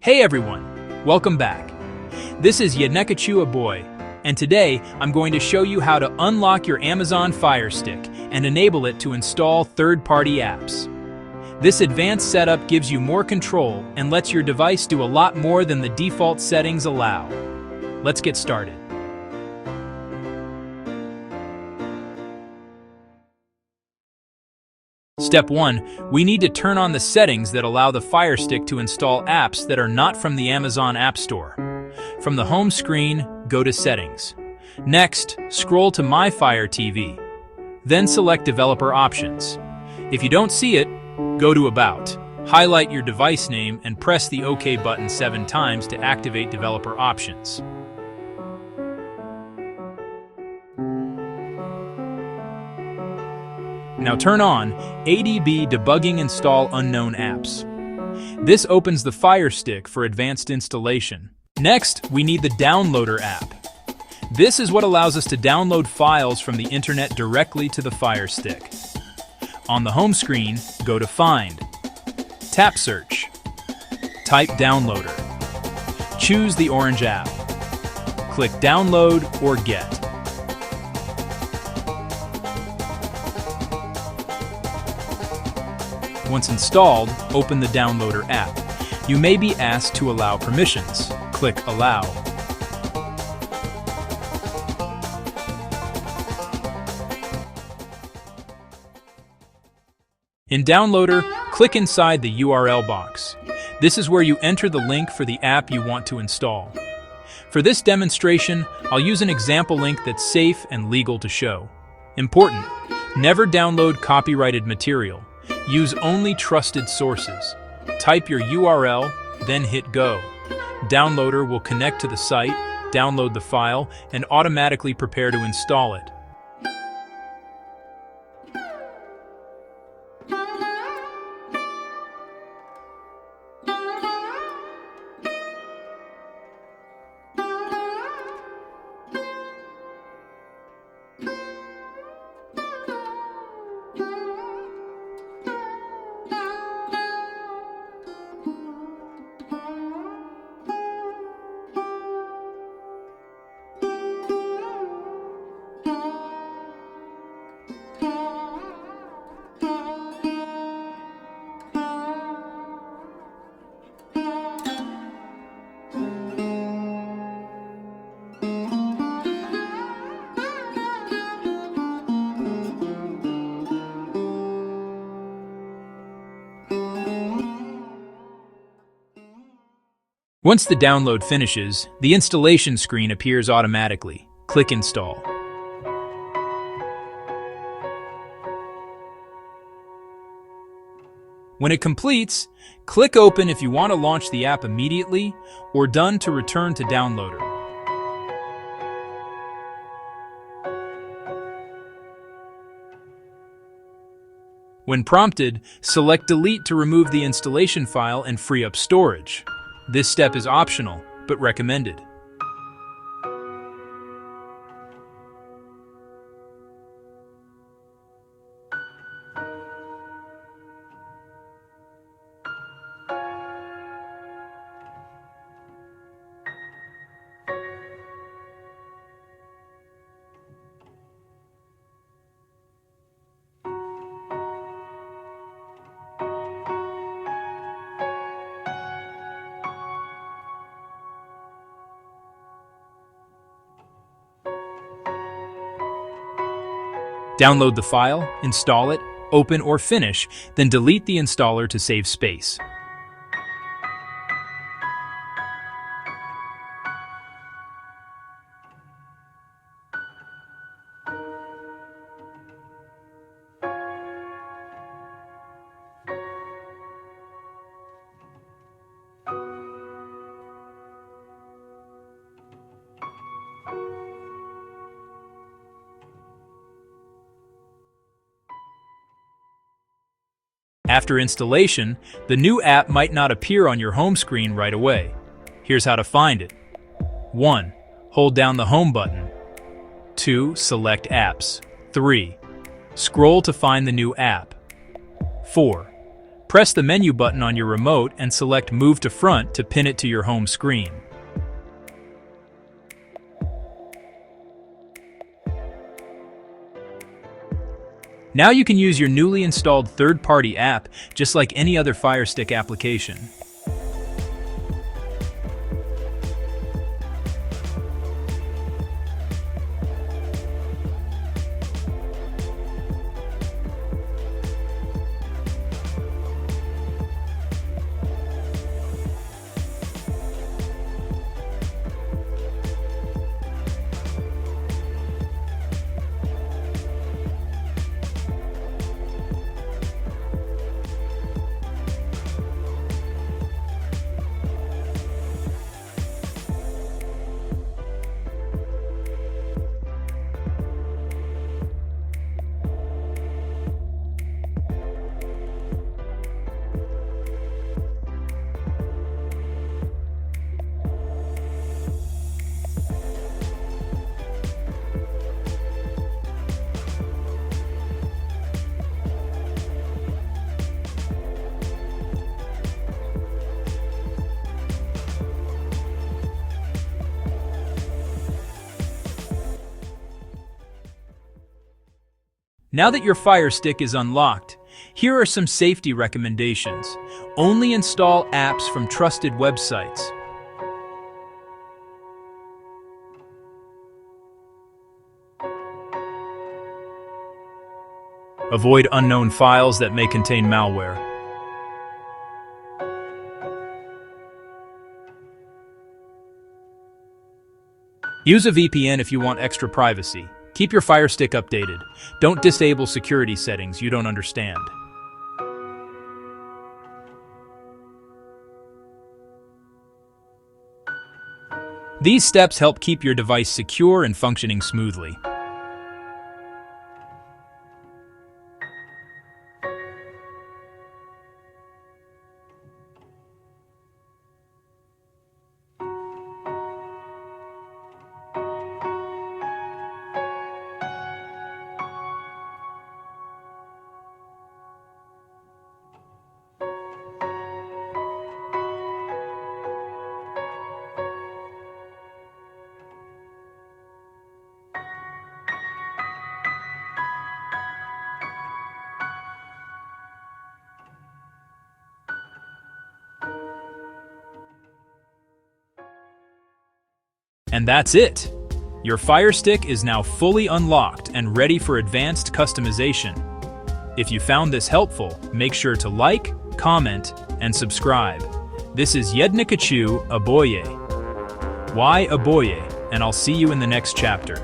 Hey everyone, welcome back. This is Yanekachua Boy, and today I'm going to show you how to unlock your Amazon Firestick and enable it to install third-party apps. This advanced setup gives you more control and lets your device do a lot more than the default settings allow. Let's get started. Step 1. We need to turn on the settings that allow the Firestick to install apps that are not from the Amazon App Store. From the home screen, go to Settings. Next, scroll to My Fire TV. Then select Developer Options. If you don't see it, go to About. Highlight your device name and press the OK button 7 times to activate Developer Options. Now turn on ADB Debugging Install Unknown Apps. This opens the Firestick for advanced installation. Next, we need the Downloader app. This is what allows us to download files from the internet directly to the Firestick. On the home screen, go to Find. Tap Search. Type Downloader. Choose the orange app. Click Download or Get. Once installed, open the Downloader app. You may be asked to allow permissions. Click Allow. In Downloader, click inside the URL box. This is where you enter the link for the app you want to install. For this demonstration, I'll use an example link that's safe and legal to show. Important: never download copyrighted material. Use only trusted sources. Type your URL, then hit Go. Downloader will connect to the site, download the file, and automatically prepare to install it. Once the download finishes, the installation screen appears automatically. Click Install. When it completes, click Open if you want to launch the app immediately, or Done to return to Downloader. When prompted, select Delete to remove the installation file and free up storage. This step is optional, but recommended. Download the file, install it, open or finish, then delete the installer to save space. After installation, the new app might not appear on your home screen right away. Here's how to find it. 1. Hold down the Home button. 2. Select Apps. 3. Scroll to find the new app. 4. Press the menu button on your remote and select Move to Front to pin it to your home screen. Now you can use your newly installed third-party app just like any other Firestick application. Now that your Firestick is unlocked, here are some safety recommendations. Only install apps from trusted websites. Avoid unknown files that may contain malware. Use a VPN if you want extra privacy. Keep your Firestick updated. Don't disable security settings you don't understand. These steps help keep your device secure and functioning smoothly. And that's it! Your Firestick is now fully unlocked and ready for advanced customization. If you found this helpful, make sure to like, comment, and subscribe. This is Yednikachu Aboye. Why Aboye? And I'll see you in the next chapter.